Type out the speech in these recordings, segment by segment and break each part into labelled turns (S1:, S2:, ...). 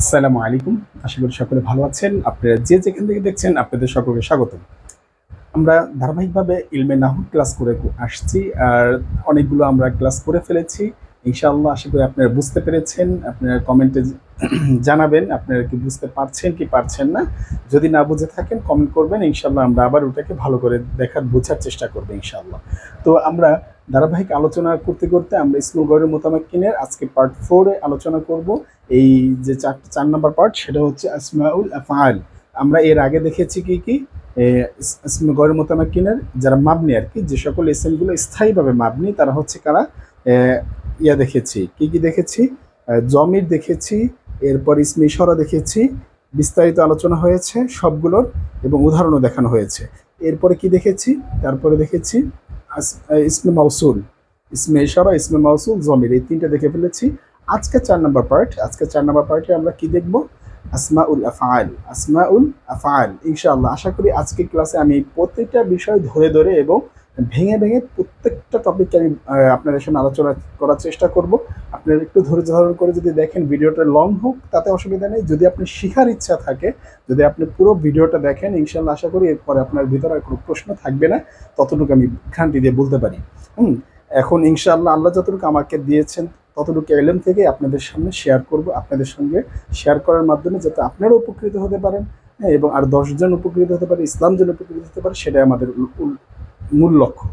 S1: আসসালামু আলাইকুম। আশা করি সকলে ভালো আছেন। আপনারা যে যেখান থেকে দেখছেন আপনাদের সকলকে স্বাগতম। আমরা ধারাবাহিকভাবে ইলমে নাহু ক্লাস করে আসছি আর অনেকগুলো আমরা ক্লাস করে ফেলেছি। ইনশাআল্লাহ আশা করি আপনারা বুঝতে পেরেছেন। আপনারা কমেন্টে জানাবেন আপনারা কি বুঝতে পারছেন কি পারছেন না। যদি না বুঝে থাকেন কমেন্ট করবেন। ইনশাআল্লাহ আমরা আবার ওটাকে ভালো করে বোঝার চেষ্টা করব ইনশাআল্লাহ। তো আমরা ধারাবাহিক আলোচনা করতে করতে আমরা ইসমুল গয়রুল মুতামাক্কিনের আজকে পার্ট 4 এ আলোচনা করব। এই যে 4 নাম্বার পার্ট সেটা হচ্ছে আসমাউল আফআল। আমরা এর আগে দেখেছি কি কি ইসমে গয়রুল মুতামাক্কিনের যারা মাবনি আর কি, যে সকল ইসমগুলো স্থায়ীভাবে মাবনি তারা হচ্ছে কারা। দেখেছি কি কি দেখেছি, জমির দেখেছি, এরপর ইসমে ইশারা দেখেছি, বিস্তারিত আলোচনা হয়েছে সবগুলোর এবং উদাহরণও দেখানো হয়েছে। এরপরে কি দেখেছি, তারপরে দেখেছি ইসমে মাউসুল, ইসমে ইশারা, ইসমে মাউসুল, জমির, এই তিনটা দেখে ফেলেছি। আজকে 4 নাম্বার পার্টে আমরা কি দেখব, আসমাউল আফআল। আসমাউল আফআল ইনশাআল্লাহ আশা করি আজকের ক্লাসে আমি প্রত্যেকটা বিষয় ধরে ধরে এবং ভেঙে ভেঙে প্রত্যেকটা টপিক আমি আপনাদের সামনে আলোচনা করার চেষ্টা করব। আপনারা একটু ধৈর্য ধারণ করে যদি দেখেন, ভিডিওটা লং হোক তাতে অসুবিধা নেই। যদি আপনি শেখার ইচ্ছা থাকে, যদি আপনি পুরো ভিডিওটা দেখেন, ইনশাআল্লাহ আশা করি এরপরে আপনার ভিতরে আর কোনো প্রশ্ন থাকবে না, ততটুকু আমি খান্তি দিয়ে বলতে পারি। এখন ইনশাআল্লাহ আল্লাহ যতটুকু আমাকে দিয়েছেন ততটুকু এলেম থেকে আপনাদের সামনে শেয়ার করব, আপনাদের সঙ্গে শেয়ার করার মাধ্যমে যাতে আপনারা উপকৃত হতে পারেন, এবং আর 10 জন উপকৃত হতে পারে, ইসলাম জন উপকৃত হতে পারে, সেটাই আমাদের মূল লক্ষ্য।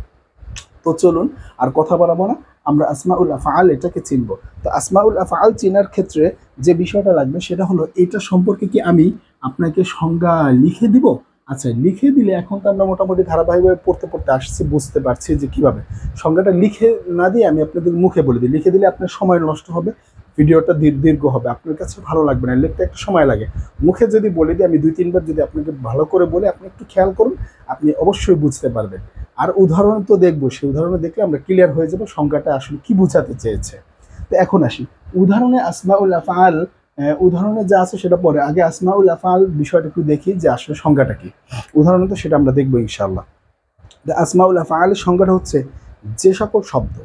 S1: তো চলুন আর কথা বাড়াবো না, আমরা আসমাউল আফআল এটাকে চিনব। তো আসমাউল আফআল চেনার ক্ষেত্রে যে বিষয়টা লাগবে সেটা হলো এটা সম্পর্কে কি আমি আপনাকে সংজ্ঞা লিখে দিব। আচ্ছা, লিখে দিলে এখন তো আমরা মোটামুটি ধারাবাহিকভাবে পড়তে পড়তে আসছি, বুঝতে পারছি যে কিভাবে সংজ্ঞাটা লিখে না দিয়ে আমি আপনাদের মুখে বলে দিই। লিখে দিলে আপনার সময় নষ্ট হবে, ভিডিওটা দীর্ঘ হবে, আপনার কাছে ভালো লাগবে না, লিখতে একটা সময় লাগে। মুখে যদি বলে দিই আমি 2-3 বার যদি আপনাকে ভালো করে বলে আপনি একটু খেয়াল করুন, আপনি অবশ্যই বুঝতে পারবেন। আর উদাহরণ তো দেখবো, সেই উদাহরণে দেখলে আমরা ক্লিয়ার হয়ে যাবো সংজ্ঞাটা আসলে কি বোঝাতে চেয়েছে। তো এখন আসি উদাহরণে আসমাউল আফআল। উদাহরণে যা আছে সেটা পরে, আগে আসমাউল আফআল বিষয়টা একটু দেখি যে আসলে সংজ্ঞাটা কি। উদাহরণে তো সেটা আমরা দেখবো ইনশাআল্লাহ। আসমাউল আফআলের সংজ্ঞাটা হচ্ছে যে সকল শব্দ,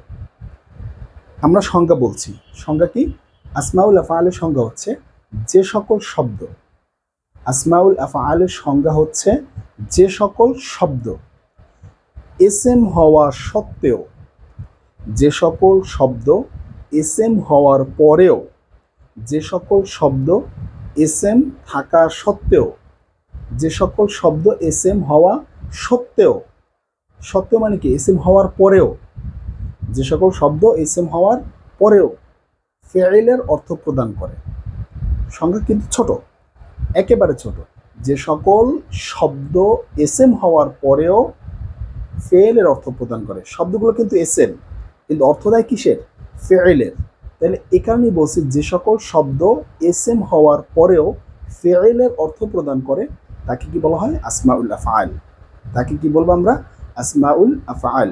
S1: আমরা সংজ্ঞা বলছি, সংজ্ঞা কি, আসমাউল আফআলের সংজ্ঞা হচ্ছে যে সকল শব্দ। আসমাউল আফআলের সংজ্ঞা হচ্ছে যে সকল শব্দ এসএম হওয়া সত্ত্বেও, যে সকল শব্দ এসএম হওয়ার পরেও, যে সকল শব্দ এসএম থাকা সত্ত্বেও, যে সকল শব্দ এসএম হওয়া সত্ত্বেও, সত্ত্বেও মানে কি এসএম হওয়ার পরেও, যে সকল শব্দ এসএম হওয়ার পরেও ফেইলের অর্থ প্রদান করে। সংখ্যা কিন্তু ছোট, একেবারে ছোট। যে সকল শব্দ এসএম হওয়ার পরেও ফেইলের অর্থ প্রদান করে, শব্দগুলো কিন্তু এসএম কিন্তু অর্থ দেয় কিসের, ফেইলের। তাহলে এই কারণেই বলছি যে সকল শব্দ এসএম হওয়ার পরেও ফেইলের অর্থ প্রদান করে তাকে কি বলা হয়, আসমাউল আফআল। তাকে কি বলবো আমরা, আসমাউল আফআল।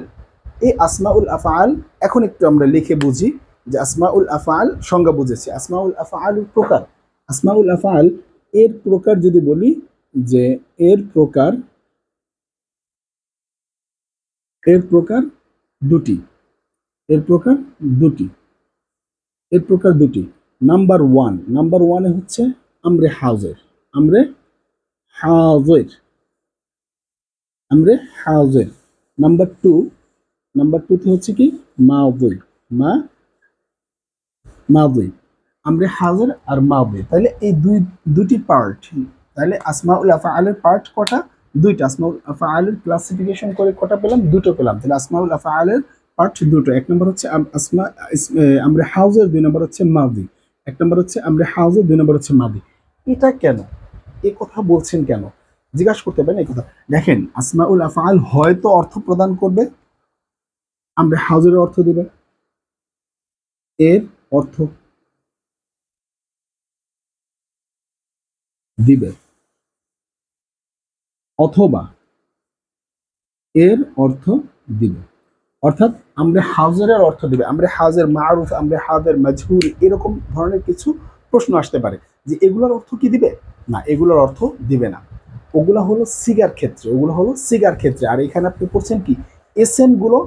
S1: এই আসমাউল আফআল এখন একটু আমরা লিখে বুঝি যে আসমাউল আফআল সংজ্ঞা বুঝেছি। আসমাউল আফআল প্রকার, আসমাউল আফআল এর প্রকার যদি বলি যে এর প্রকার, এর প্রকার দুটি, এর প্রকার দুটি, এর প্রকার দুটি। নাম্বার ওয়ানে হচ্ছে আমরে হাজির, আমরে হাজির, আমরে হাজির। নাম্বার টুতে হচ্ছে কি মাদি, মাদি, আমরে হাজির আর মাদি। তাহলে এই দুটি পার্ট। তাহলে আসমাউল আফআলের পার্ট কটা, দুইটা। আসমাউল আফআলের ক্লাসিফিকেশন করে কটা পেলাম, দুটো পেলাম। তাহলে আসমাউল আফআলের পার্ট দুটো। এক নম্বর হচ্ছে আমরে হাজির, 2 নম্বর হচ্ছে মাদি। 1 নম্বর হচ্ছে আমরে হাজির, 2 নম্বর হচ্ছে মাদি। এটা কেন, এই কথা বলছেন কেন জিজ্ঞাসা করতে পারেন। এই কথা দেখেন, আসমাউল আফআল হয়তো অর্থ প্রদান করবে, আমরে হাজিরের অর্থ দিবে, এর অর্থ দিবে, অথবা এর অর্থ দিবে। অর্থাৎ আমরে হাজিরের অর্থ দিবে, আমরে হাজির মারুফ, আমরে হাজির মাজহুর, এরকম ধরনের কিছু প্রশ্ন আসতে পারে যে এগুলোর অর্থ কি দিবে, না এগুলোর অর্থ দিবে না। ওগুলো হলো সিগার ক্ষেত্রে, ওগুলো হলো সিগার ক্ষেত্রে। আর এখানে আপনি পড়ছেন কি এসএম গুলো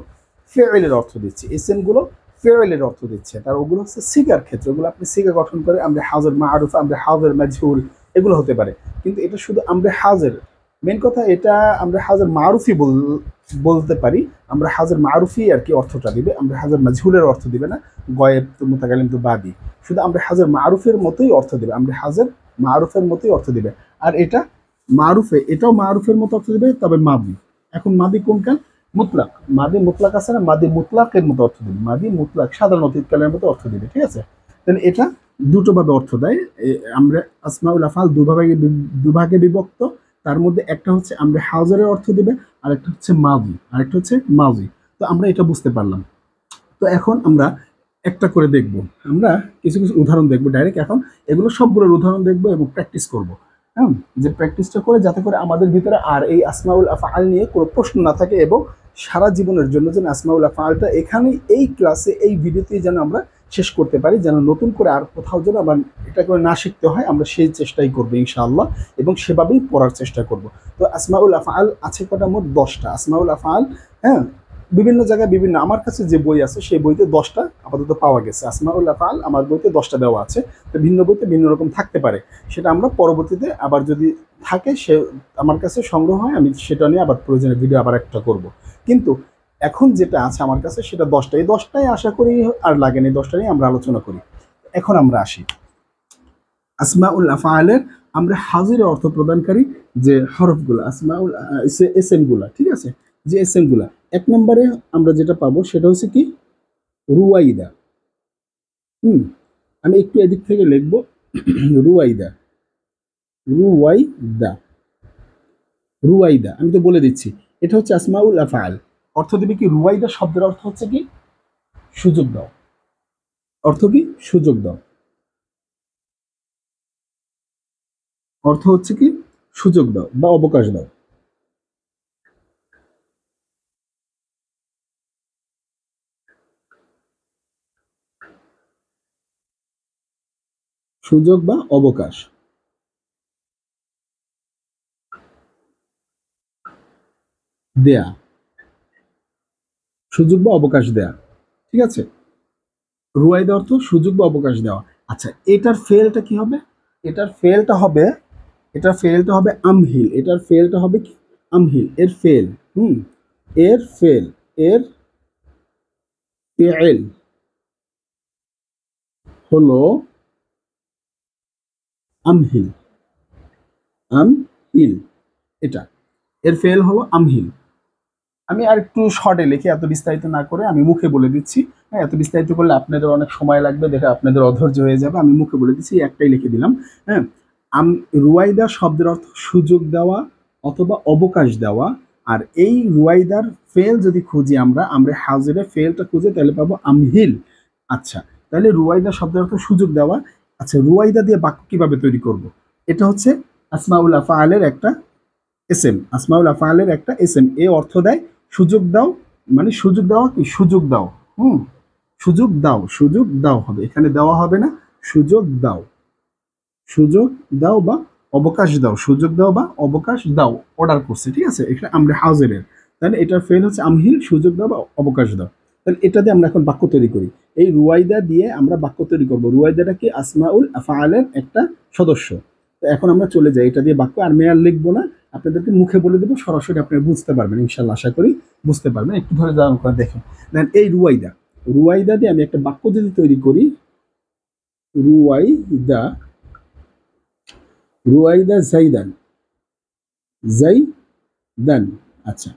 S1: ফেইলের অর্থ দিচ্ছে, এসএম গুলো ফেয়েলের অর্থ দিচ্ছে, তার ওগুলো হচ্ছে সিগার ক্ষেত্রে, ওগুলো আপনি সিগা গঠন করে আমরে হাজর মারুফ, আমরে হাজর মাজহুল এগুলো হতে পারে। কিন্তু এটা শুধু আমরে হাজর, মেন কথা এটা আমরা হাজর মারুফই বলতে পারি। আমরা হাজর মারুফই আর কি অর্থটা দিবে, আমরা হাজর মাজহুলের অর্থ দিবে না, গয়েব তো মুতাকাল্লিম তো বাদি, শুধু আমরা হাজর মারুফের মতোই অর্থ দিবে, আমরা হাজর মারুফের মতোই অর্থ দিবে। আর এটা মারুফে, এটাও মারুফের মতো অর্থ দিবে, তবে মাদি। এখন মাদি কোনকাল? মুতলাক। মাদি মুতলাক আছে না, মাদি মুতলাকের মতো অর্থ দিবে, মাদি মুতলাক সাধারণ অতীতকালের মতো অর্থ দিবে, ঠিক আছে? তাহলে এটা দুটো ভাবে অর্থ দেয়। আমরা আসমাউল আফআল দুভাগে বিভক্ত, তার মধ্যে একটা হচ্ছে আমরা হাজারের অর্থ দিবে, আরেকটা হচ্ছে মাজি, আরেকটা হচ্ছে মাজি। তো আমরা এটা বুঝতে পারলাম। তো এখন আমরা একটা করে দেখব, আমরা কিছু কিছু উদাহরণ দেখব ডাইরেক্ট। এখন এগুলো সবগুলোর উদাহরণ দেখব এবং প্র্যাকটিস করব। হ্যাঁ, যে প্র্যাকটিসটা করে যাতে করে আমাদের ভিতরে আর এই আসমাউল আফআল নিয়ে কোনো প্রশ্ন না থাকে, এবং সারা জীবনের জন্য যেন আসমাউল আফআলটা এখানে এই ক্লাসে এই ভিডিওতেই যেন আমরা শেষ করতে পারি, যেন নতুন করে আর কোথাও যেন আবার এটা করে না শিখতে হয়, আমরা সেই চেষ্টাই করবো ইনশাআল্লাহ, এবং সেভাবেই পড়ার চেষ্টা করব। তো আসমাউল আফআল আছে কটা? মোট 10টা আসমাউল আফআল। হ্যাঁ, বিভিন্ন জায়গায় বিভিন্ন, আমার কাছে যে বই আছে সেই বইতে 10টা আপাতত পাওয়া গেছে আসমাউল আফআল, আমার বইতে 10টা দেওয়া আছে। তো ভিন্ন বইতে ভিন্ন রকম থাকতে পারে, সেটা আমরা পরবর্তীতে আবার যদি থাকে সে আমার কাছে সংগ্রহ হয়, আমি সেটা নিয়ে আবার প্রয়োজনীয় ভিডিও আবার একটা করব। কিন্তু এখন যেটা আছে আমার কাছে সেটা 10টা, এই 10টাই আশা করি আর লাগেনি, 10টা নিয়ে আমরা আলোচনা করি। এখন আমরা আসি আসমাউল আফআলের আমরা হাজির অর্থ প্রদানকারী যে হরফগুলো, আসমাউল এসএম গুলা, ঠিক আছে? যে এসএম গুলা, এক নম্বরে আমরা যেটা পাবো সেটা হচ্ছে কি? রুয়াইদা। আমি একটু এদিক থেকে লিখবো রুয়াইদা, রুয়াইদা, রুয়াইদা। আমি তো বলে দিচ্ছি এটা হচ্ছে আসমাউল আফআল। অর্থ দেবে কি? রুয়াইদা শব্দের অর্থ হচ্ছে কি? সুযোগ দাও। অর্থ কি? সুযোগ দাও। অর্থ হচ্ছে কি? সুযোগ দাও বা অবকাশ দাও। সুযোগ বা অবকাশ দেয়া, সুযোগ বা অবকাশ দেয়া, ঠিক আছে? রুয়াইদা অর্থ সুযোগ বা অবকাশ দেওয়া। আচ্ছা, এটার ফেলটা কি হবে? এটার ফেলটা হবে, এটার ফেলটা হবে আমহিল। এটার ফেলটা হবে কি? আমহিল। এর ফেল, এর ফেল, এর ফেল হলো আমহিল, আমহিল। এটা এর ফেল হলো আমহিল। আমি আর একটু শর্টে লিখে, এত বিস্তারিত না করে আমি মুখে বলে দিচ্ছি। হ্যাঁ, এত বিস্তারিত করলে আপনাদের অনেক সময় লাগবে, দেখে আপনাদের অধৈর্য হয়ে যাবে। আমি মুখে বলে দিচ্ছি, একটাই লিখে দিলাম। হ্যাঁ, রুয়াইদা শব্দের অর্থ সুযোগ দেওয়া অথবা অবকাশ দেওয়া। আর এই রুয়াইদার ফেল যদি খুঁজি আমরা, আমরা হাজিরের ফেলটা খুঁজে তাহলে পাবো আমহিল। আচ্ছা, তাহলে রুয়াইদা শব্দের অর্থ সুযোগ দেওয়া। আচ্ছা, রুয়াইদা দিয়ে বাক্য কিভাবে তৈরি করব? এটা হচ্ছে আসমাউল আফআলের একটা এসএম, আসমাউল আফআলের একটা এসএম। এ অর্থ দেয় সুযোগ দাও, মানে সুযোগ দেওয়া কি? সুযোগ দাও। সুযোগ দাও, সুযোগ দাও হবে, এখানে দেওয়া হবে না, সুযোগ দাও, সুযোগ দাও বা অবকাশ দাও, সুযোগ দাও বা অবকাশ দাও, অর্ডার করছে, ঠিক আছে? এটা আমরা হাজিরের, তাহলে এটার ফেল হচ্ছে আমহিল, সুযোগ দাও বা অবকাশ দাও। তাহলে এটা দিয়ে আমরা এখন বাক্য তৈরি করি। এই রুয়াইদা দিয়ে আমরা বাক্য তৈরি করব। রুয়াইদাটা কি? আসমাউল আফআলের একটা সদস্য। তো এখন আমরা চলে যাই, এটা দিয়ে বাক্য আর মেয়ার লিখবো না, আপনাদেরকে মুখে বলে দেবো, সরাসরি আপনারা বুঝতে পারবেন ইনশাল্লাহ, আশা করি বুঝতে পারবেন। একটু ধরে দাঁড়ান করে দেখেন। দেন এই রুয়াইদা, রুয়াইদা দিয়ে আমি একটা বাক্য যদি তৈরি করি, রুয়াইদা, রুয়াইদা জাইদান, জাইদান। আচ্ছা,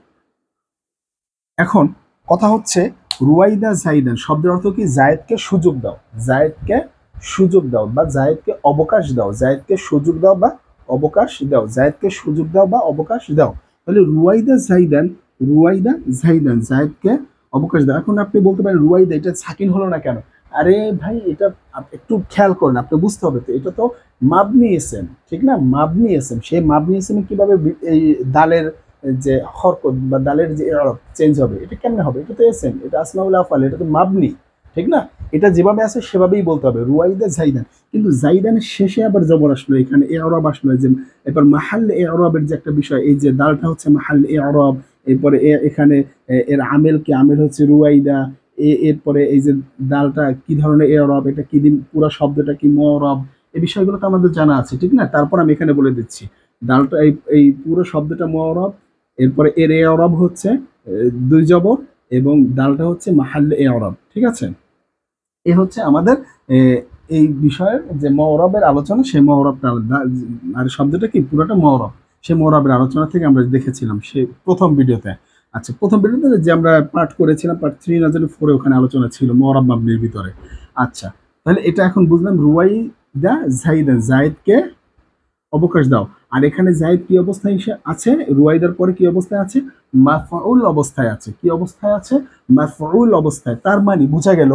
S1: এখন কথা হচ্ছে রুয়াইদা জাইদান শব্দের অর্থ কি? জায়েদকে সুযোগ দাও, জায়েদকে সুযোগ দাও বা জায়েদকে অবকাশ দাও, জায়েদকে সুযোগ দাও বা অবকাশ দাও, জায়েদকে সুযোগ দাও বা অবকাশ দাও। তাহলে রুয়াইদা জাইদান, রুয়াইদা জাইদান, জায়েদকে অবকাশ দাও। এখন আপনি বলতে পারেন রুয়াইদা এটা সাকিন হলো না কেন? আরে ভাই, এটা একটু খেয়াল করেন, আপনি বুঝতে হবে। তো এটা তো মাবনি ইসম, ঠিক না? মাবনি ইসম, সেই মাবনি ইসমে কিভাবে এই দালের যে হরকত বা দালের যে ইরাব চেঞ্জ হবে, এটা কেমনে হবে? এটা তো এসএম, এটা আসমাউল আফআল, এটা তো মাবনি, ঠিক না? এটা যেভাবে আছে সেভাবেই বলতে হবে, রুয়াইদা জাইদান। কিন্তু জাইদানের শেষে আবার জবর আসলো, এখানে ইরাব আসলো, যে এরপর মাহাল্লে ইরাবের যে একটা বিষয়, এই যে দালটা হচ্ছে মাহাল্লে ইরাব, এরপরে এখানে এর আমেল কি? আমেল হচ্ছে রুয়াইদা, এরপরে এই যে দালটা কি ধরনের এরব, এটা কি দিন, পুরো শব্দটা কি মরব, এই বিষয়গুলো তো আমাদের জানা আছে, ঠিক না? তারপর আমি এখানে বলে দিচ্ছি দালটা এই পুরো শব্দটা মরব, এরপরে এর এরব হচ্ছে দুই জবর, এবং দালটা হচ্ছে মাহাল্লে এরব, ঠিক আছে? এ হচ্ছে আমাদের এ, এই বিষয়ের যে মওরবের আলোচনা, সেই মওরবটা আর শব্দটা কি পুরোটা মওরব, সেই মওরবের আলোচনা থেকে আমরা দেখেছিলাম সে প্রথম ভিডিওতে। আচ্ছা, প্রথম ভিডিওতে যে আমরা পার্ট করেছিলাম, পার্ট 304, ওখানে আলোচনা ছিল মওরব মাবনির ভিতরে। আচ্ছা, তাহলে এটা এখন বুঝলাম, রুয়াই দা জাইদা, জায়েদকে অবকাশ দাও। আর এখানে জায়েদ কি অবস্থায় আছে, রুয়াইদার পরে কি অবস্থায় আছে, মাফউল অবস্থায় আছে। কি অবস্থায় আছে? মাফউল অবস্থায়। তার মানে বোঝা গেল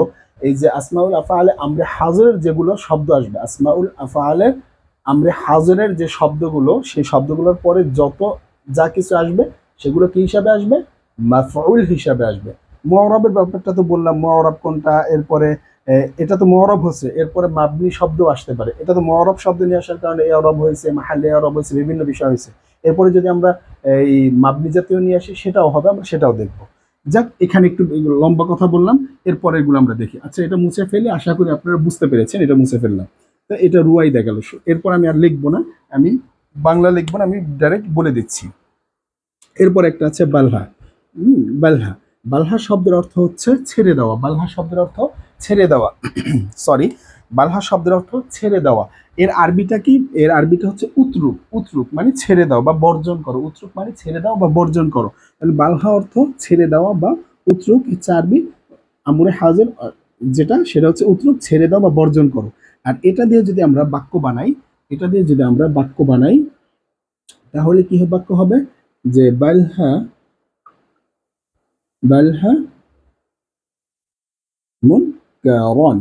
S1: এই যে আসমাউল আফআলে আমরে হাজরের যেগুলো শব্দ আসবে, আসমাউল আফআলের আমরে হাজরের যে শব্দগুলো, সেই শব্দগুলোর পরে যত যা কিছু আসবে সেগুলো কি হিসাবে আসবে, মাফউল হিসাবে আসবে। মুআরাবের ব্যাপারটা তো বললাম, মুআরাব কোনটা, এরপরে এটা তো মুআরাব হচ্ছে, এরপরে মাবনি শব্দ আসতে পারে, এটা তো মুআরাব শব্দ নিয়ে আসার কারণে ইআরাব হয়েছে, মাহাল্লে ইআরাব হয়েছে, বিভিন্ন বিষয় হয়েছে। এরপরে যদি আমরা এই মাবনি জাতীয় নিয়ে আসি, সেটাও হবে, আমরা সেটাও দেখবো। যাক, এখানে একটু লম্বা কথা বললাম, এরপরে এগুলো আমরা দেখি। আচ্ছা, এটা মুছে ফেলে, আশা করি আপনারা বুঝতে পেরেছেন, এটা মুছে ফেললাম। তো এটা রুয়াইদা গেল। এরপর আমি আর লিখবো না, আমি বাংলা লিখবো না, আমি ডাইরেক্ট বলে দিচ্ছি। এরপর একটা আছে বালহা। বালহা, বালহা শব্দের অর্থ হচ্ছে ছেড়ে দেওয়া। বালহা শব্দের অর্থ ছেড়ে দেওয়া, সরি, বালহা শব্দের অর্থ ছেড়ে দেওয়া। এর আরবিটা কি? এর আরবিটা হচ্ছে উতরুক। উতরুক মানে ছেড়ে দাও বা বর্জন করো, উতরুক মানে ছেড়ে দাও বা বর্জন করো। তাহলে বালহা অর্থ ছেড়ে দেওয়া বা উতরুক, হচ্ছে আরবি আমরে হাজির, যেটা সেটা হচ্ছে উতরুক, ছেড়ে দাও বা বর্জন করো। আর এটা দিয়ে যদি আমরা বাক্য বানাই, এটা দিয়ে যদি আমরা বাক্য বানাই, তাহলে কি বাক্য হবে, যে বালহা, বালহা মুনকারন।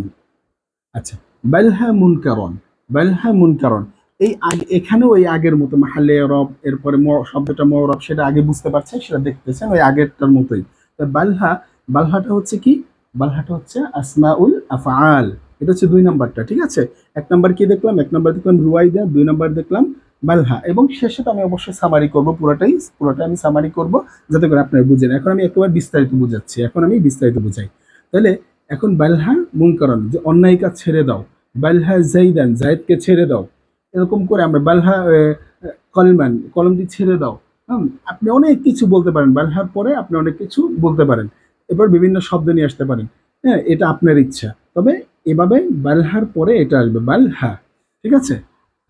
S1: আচ্ছা, বালহা মুনকারন, বালহা মুনকারন। এই আগে এখানেও ওই আগের মতো মাহাল্লে রব, এরপরে শব্দটা মরব, সেটা আগে বুঝতে পারছেন, সেটা দেখতেছেন ওই আগেরটার মতোই। তো বালহা, বালহাটা হচ্ছে কি, বালহাটা হচ্ছে আসমাউল আফআল। এটা হচ্ছে 2 নাম্বারটা, ঠিক আছে? 1 নাম্বার কি দেখলাম, 1 নাম্বার দেখলাম রুয়াইদা, 2 নাম্বার দেখলাম বালহা, এবং শেষে তো আমি অবশ্যই সামারি করব, পুরোটাই পুরোটা আমি সামারি করব, যাতে করে আপনারা বুঝেন। এখন আমি একেবারে বিস্তারিত বুঝাচ্ছি, এখন আমি বিস্তারিত বুঝাই। তাহলে এখন বালহা মুনকারন, যে অন্যায় কাজ ছেড়ে দাও। বালহা জাইদান, জায়েদকে ছেড়ে দাও। এরকম করে আমরা বালহা কলমান, কলমটি ছেড়ে দাও। আপনি অনেক কিছু বলতে পারেন, বালহার পরে আপনি অনেক কিছু বলতে পারেন। এরপর বিভিন্ন শব্দ নিয়ে আসতে পারেন, হ্যাঁ, এটা আপনার ইচ্ছা। তবে এভাবে বালহার পরে এটা আসবে বালহা, ঠিক আছে?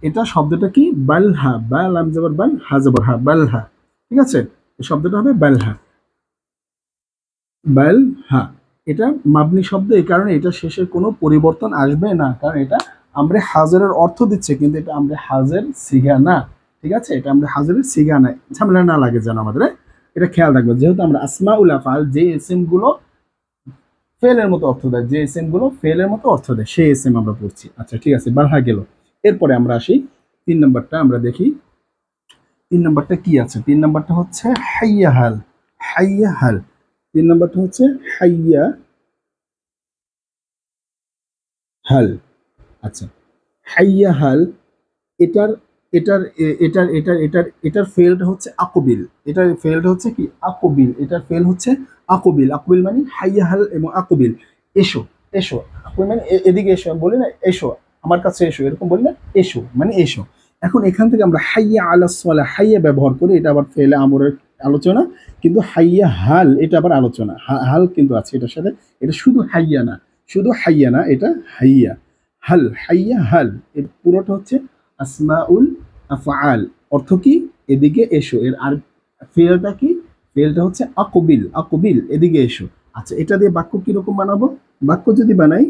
S1: এটা শব্দটা কি, বালহা, বা লাম জবর বাল, হা জবর হা, বালহা, ঠিক আছে? এই শব্দটা হবে বালহা, বালহা। এটা মাবনি শব্দ, এই কারণে এটা শেষে কোনো পরিবর্তন আসবে না, কারণ এটা আমরে হাজারের অর্থ দিচ্ছে, কিন্তু এটা আমরে হাজের সিগা না, ঠিক আছে? এটা আমরা হাজারের সিগা না, ঝামেলা না লাগে যেন আমাদের, এটা খেয়াল রাখবো। যেহেতু আমরা আসমাউল আফআল, যে এসএম গুলো ফেলের মতো অর্থ দেয়, যে এসএম গুলো ফেলের মতো অর্থ দেয়, সেই এসএম আমরা পড়ছি। আচ্ছা, ঠিক আছে, বালহা গেল। এরপরে আমরা আসি 3 নাম্বারটা, আমরা দেখি 3 নাম্বারটা কি আছে। 3 নাম্বারটা হচ্ছে হাইয়া হাল, হাইয়া হাল। 3 নাম্বারটা হচ্ছে হাইয়া হাল। আচ্ছা, হাইয়া হাল, এটার এটার এটার এটার এটার এটার ফেলটা হচ্ছে আকবিল। এটার ফেলটা হচ্ছে কি, আকবিল। এটার ফেল হচ্ছে আকবিল। আকবিল মানে হাইয়া হাল এবং আকবিল, এসো, এসো। আকবিল মানে এদিকে এসো, আমি বলি না এসো, আমার কাছে এসো, এরকম বলি না, এসো মানে এসো। এখন এখান থেকে আমরা হাইয়া আলাস সালাহ, হাইয়া ব্যবহার করি, এটা আবার ফেলে আমরের আলোচনা, কিন্তু হাইয়া হাল এটা আবার আলোচনা, হাল কিন্তু আছে এটার সাথে। এটা শুধু হাইয়া না, শুধু হাইয়া না, এটা হাইয়া হাল, হাইয়া হাল। এর পুরোটা হচ্ছে আসমাউল আফআল। অর্থ কি, এদিকে এসো। এর আর ফেলটা কি, ফেলটা হচ্ছে আকবিল, আকবিল, এদিকে এসো। আচ্ছা, এটা দিয়ে বাক্য কিরকম বানাবো? বাক্য যদি বানাই,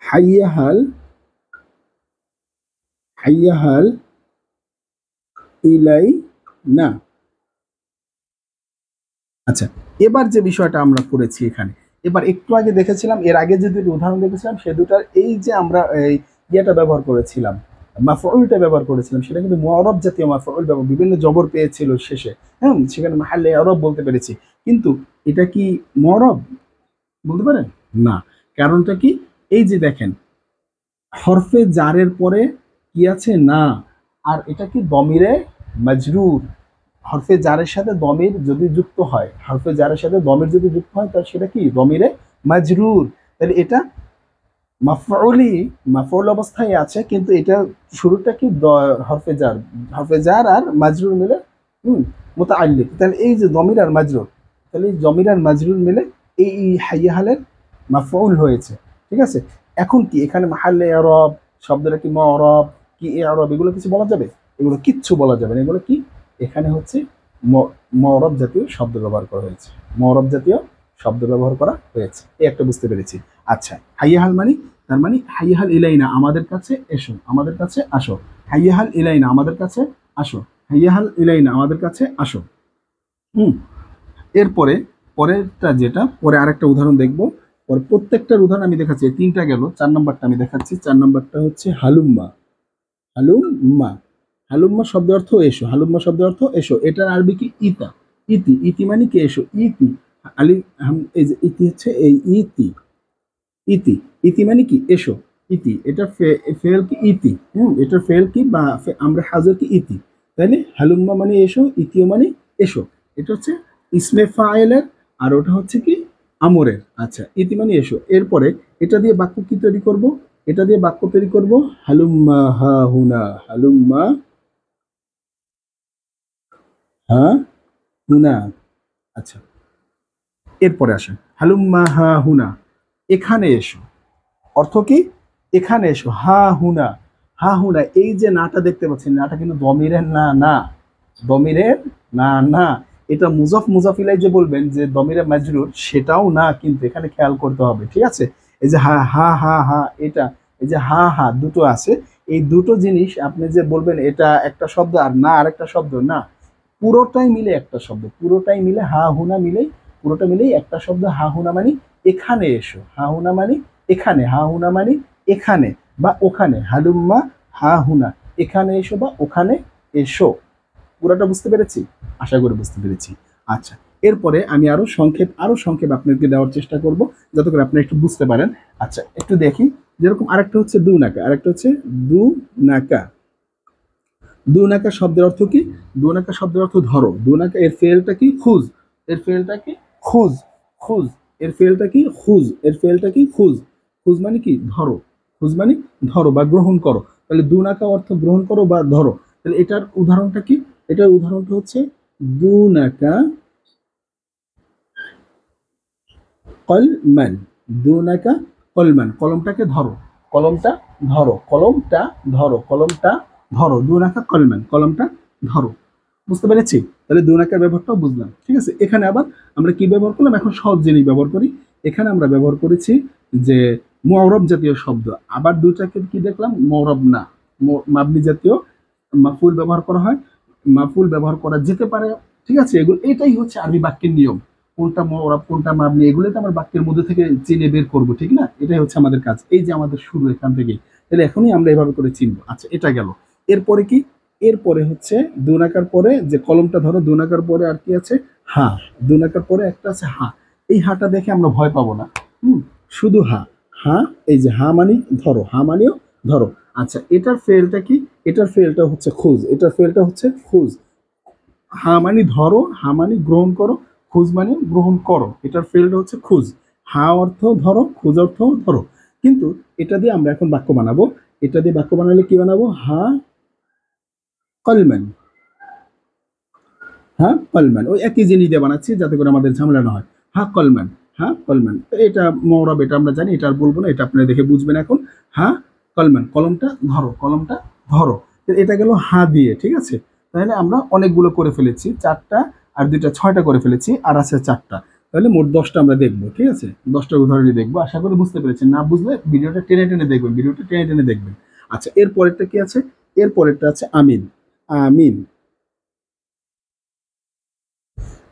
S1: হাইয়া হাল, হাইয়া হাল ইলাই না। আচ্ছা, এবার যে বিষয়টা আমরা করেছি এখানে, এবার একটু আগে দেখেছিলাম, এর আগে যে দুটি উদাহরণ দেখেছিলাম, সে দুটার এই যে আমরা এই ইয়েটা ব্যবহার করেছিলাম, মাফউলটা ব্যবহার করেছিলাম, সেটা কিন্তু মুআরাব জাতীয় মাফউল ব্যবহার, বিভিন্ন জবর পেয়েছিল শেষে, হ্যাঁ, সেখানে মাহাল্লে আরব বলতে পেরেছি। কিন্তু এটা কি মুআরাব বলতে পারেন না? কারণটা কি, এই যে দেখেন, হরফে জারের পরে কি আছে, না, আর এটা কি দমিরে মাজরুর, হরফে জারের সাথে দমির যদি যুক্ত হয়, হরফে জারের সাথে দমির যদি যুক্ত হয় তাহলে সেটা কি দমিরে মাজরুর। তাহলে এটা মাফউলি, মাফউল অবস্থায় আছে, কিন্তু এটা শুরুটা কি হরফে জার, হরফে জার আর মাজরুর মিলে মুতাআল্লিক। তাহলে এই যে দমির আর মাজরুর, তাহলে এই দমির আর মাজরুর মিলে এই হাইয়া হালের মাফউল হয়েছে। ঠিক আছে, এখন কি এখানে মাহাল্লে ইরব, শব্দটা কি মু'রাব কি ইরব, এগুলো কিছু বলা যাবে? এগুলো কিচ্ছু বলা যাবে না। এগুলো কি এখানে হচ্ছে মু'রাব জাতীয় শব্দ ব্যবহার করা হয়েছে, মু'রাব জাতীয় শব্দ ব্যবহার করা হয়েছে। এই একটা বুঝতে পেরেছি। আচ্ছা, হাইয়া হাল মানে, তার মানে হাইয়া হাল ইলাইনা, আমাদের কাছে এসো, আমাদের কাছে আসো। হাইয়া হাল ইলাইনা, আমাদের কাছে আসো। হাইয়া হাল ইলাইনা, আমাদের কাছে আসো। হুম, এরপরে পরেরটা যেটা, পরে আরেকটা উদাহরণ দেখবো। পরে প্রত্যেকটার উদাহরণ আমি দেখাচ্ছি, তিনটা গেল, 4 নম্বরটা আমি দেখাচ্ছি। 4 নম্বরটা হচ্ছে হালুম্মা। হালুম্মা, হালুম্মা শব্দ অর্থ এসো, হালুম্মা শব্দ অর্থ এসো। এটার আরবি কি ইতা, ইতি, ইতি মানে কি এসো, ইতি আলি, এই যে ইতি হচ্ছে এই ইতি, ইতি, ইতি মানে কি এসো, ইতি, এটা ফেল কি ইতি, এটার ফেল কি বা আমরা হাজার কি ইতি। তাইলে হালুম্মা মানে এসো, ইতিও মানে এসো। এটা হচ্ছে ইসমে ফাইলের, আর ওটা হচ্ছে কি আমরের। আচ্ছা, ইতি মানে এসো। এরপরে এটা দিয়ে বাক্য কি তৈরি করব? এটা দিয়ে বাক্য তৈরি করব হালুম্মা হা হুনা, হালুম্মা হা হুনা। আচ্ছা, এরপরে আসেন হালুম্মা হা হুনা, এখানে এসো। অর্থ কি? এখানে এসো। হা হুনা, হা হুনা, এই যে নাটা দেখতে পাচ্ছেন, নাটা কিন্তু দমিরের না, না দমিরের না, না এটা মুজাফ মুজাফিলাই যে বলবেন যে দমিরে মাজরুর, সেটাও না, কিন্তু এখানে খেয়াল করতে হবে। ঠিক আছে, এই যে হা হা হা হা, এটা এই যে হা হা দুটো আছে, এই দুটো জিনিস আপনি যে বলবেন এটা একটা শব্দ আর না আর একটা শব্দ, না, পুরোটাই মিলে একটা শব্দ, পুরোটাই মিলে হা হুনা মিলেই, পুরোটা মিলেই একটা শব্দ। হা হুনা মানে এখানে এসো, হা হুনা মানে এখানে, হা হুনা মানে এখানে বা ওখানে। হালুম্মা হা হুনা, এখানে এসো বা ওখানে এসো। পুরোটা বুঝতে পেরেছি? আশা করি বুঝতে পেরেছি। আচ্ছা, এরপরে আমি আরো সংক্ষেপ আপনাকে দেওয়ার চেষ্টা করব, যাতে করে আপনি একটু বুঝতে পারেন। আচ্ছা, একটু দেখি। যেরকম আরেকটা হচ্ছে দু নাকা, আরেকটা হচ্ছে দু নাকা। দুনাকা শব্দের অর্থ কি? দুনাকা শব্দের অর্থ ধরো। দুনাকা এর ফেলটা কি? খুজ। এর ফেলটা কি? খুজ। খুজ এর ফেলটা কি? খুজ। এর ফেলটা কি? খুজ। খুজ মানে কি? ধরো। খুজ মানে ধরো বা গ্রহণ করো। তাহলে দুনাকা অর্থ গ্রহণ করো বা ধরো। তাহলে এটার উদাহরণটা কি? এটার উদাহরণটা হচ্ছে দুনাকা কলমান। দুনাকা কলমান, কলমটাকে ধরো, কলমটা ধরো, কলমটা ধরো, কলমটা ধরো। দুনাকা কলমান, কলমটা ধরো। বুঝতে পেরেছি? তাহলে দুনাকার ব্যবহারটাও বুঝলাম। ঠিক আছে, এখানে আবার আমরা কি ব্যবহার করলাম? এখন সহজ জিনিস ব্যবহার করি। এখানে আমরা ব্যবহার করেছি যে মুআরব জাতীয় শব্দ। আবার দুটাকে কি দেখলাম? মুআরব না, মাবনি জাতীয় মাফুল ব্যবহার করা হয়, মাফুল ব্যবহার করা যেতে পারে। ঠিক আছে, এগুলো এটাই হচ্ছে আরবি বাক্যের নিয়ম। কোনটা মুআরব কোনটা মাবনি, এগুলো তো আমরা বাক্যের মধ্যে থেকে চিনে বের করবো, ঠিক না? এটাই হচ্ছে আমাদের কাজ। এই যে আমাদের শুরু এখান থেকেই, তাহলে এখনই আমরা এভাবে করে চিনবো। আচ্ছা, এটা গেল। এরপরে কি? এরপরে হচ্ছে দুনাকার পরে যে কলমটা ধরো, দুনাকার পরে আর কি আছে? হা। দুনাকার পরে একটা আছে হা। এই হাটা দেখে আমরা ভয় পাবো না। শুধু হা। হা, এই যে হা মানে ধরো, হা মানেও ধরো। আচ্ছা, এটার ফেলটা কি? এটার ফেলটা হচ্ছে খুজ। এটার ফেলটা হচ্ছে খুজ। হা মানে ধরো, হা মানে গ্রহণ করো, খুজ মানে গ্রহণ করো। এটার ফেলটা হচ্ছে খুজ। হা অর্থ ধরো, খুজ অর্থ ধরো। কিন্তু এটা দিয়ে আমরা এখন বাক্য বানাবো। এটা দিয়ে বাক্য বানালে কি বানাবো? হা কলমান। হ্যাঁ কলমান, ওই একই জিনিস দিয়ে বানাচ্ছি যাতে করে আমাদের ঝামেলা না হয়। হ্যাঁ কলমান, হ্যাঁ কলমান। এটা মৌরব, এটা আমরা জানি, এটা আর বলবো না, এটা আপনারা দেখে বুঝবেন এখন। হ্যাঁ কলমান, কলমটা ধরো, কলমটা ধরো। এটা গেল হা দিয়ে। ঠিক আছে, তাহলে আমরা অনেকগুলো করে ফেলেছি, 4টা আর 2টা 6টা করে ফেলেছি, আর আছে 4টা। তাহলে মোট 10টা আমরা দেখবো। ঠিক আছে, 10টা উদাহরণই দেখবো। আশা করি বুঝতে পেরেছেন। না বুঝলে ভিডিওটা টেনে টেনে দেখবেন, ভিডিওটা টেনে টেনে দেখবেন। আচ্ছা, এর পরেরটা কি আছে? এর পরেরটা আছে আমিন। আমিন।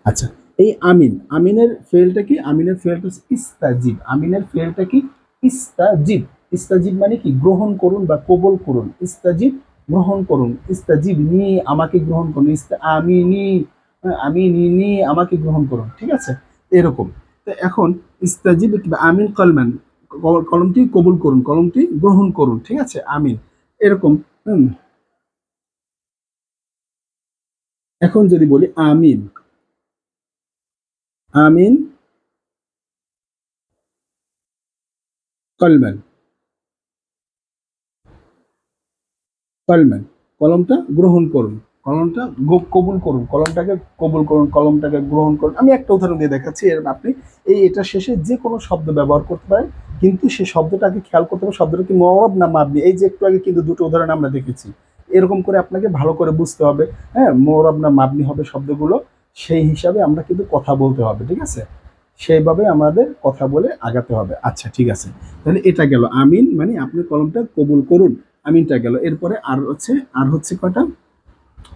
S1: আচ্ছা, এই আমিন, আমিনের ফেলটা কি? আমিনের ফেলটা হচ্ছে ইস্তাজিব। আমিনের ফেলটা কি? ইস্তাজিব। ইস্তাজিব মানে কি? গ্রহণ করুন বা কবুল করুন। ইস্তাজিব, গ্রহণ করুন। ইস্তাজিব নি, আমাকে গ্রহণ করুন। আমিনি, আমিনি নি, আমাকে গ্রহণ করুন। ঠিক আছে, এরকম। তো এখন ইস্তাজিব কিংবা আমিন কলমান, কলমটি কবুল করুন, কলমটি গ্রহণ করুন। ঠিক আছে, আমিন, এরকম। হুম এখন যদি বলি আমিন, আমিন কলমান, কলমান, কলমটা গ্রহণ করুন, কলমটা কবুল করুন, কলমটাকে কবুল করুন, কলমটাকে গ্রহণ করুন। আমি একটা উদাহরণ দিয়ে দেখাচ্ছি, এর আপনি এটা শেষে যে কোনো শব্দ ব্যবহার করতে পারেন, কিন্তু সেই শব্দটাকে খেয়াল করতে হবে শব্দটা কি মুআররাব না মাবনি। এই যে একটু আগে কিন্তু দুটো উদাহরণ আমরা দেখেছি, এরকম করে আপনাকে ভালো করে বুঝতে হবে, হ্যাঁ, মুআররাব না মাবনি হবে শব্দগুলো, সেই হিসাবে আমরা কিন্তু কথা বলতে হবে, ঠিক আছে, সেইভাবে আমাদের কথা বলে আগাতে হবে। আচ্ছা ঠিক আছে, তাহলে এটা গেল আমিন, মানে আপনি কলমটা কবুল করুন, আমিনটা গেল। এরপরে আর হচ্ছে কয়টা,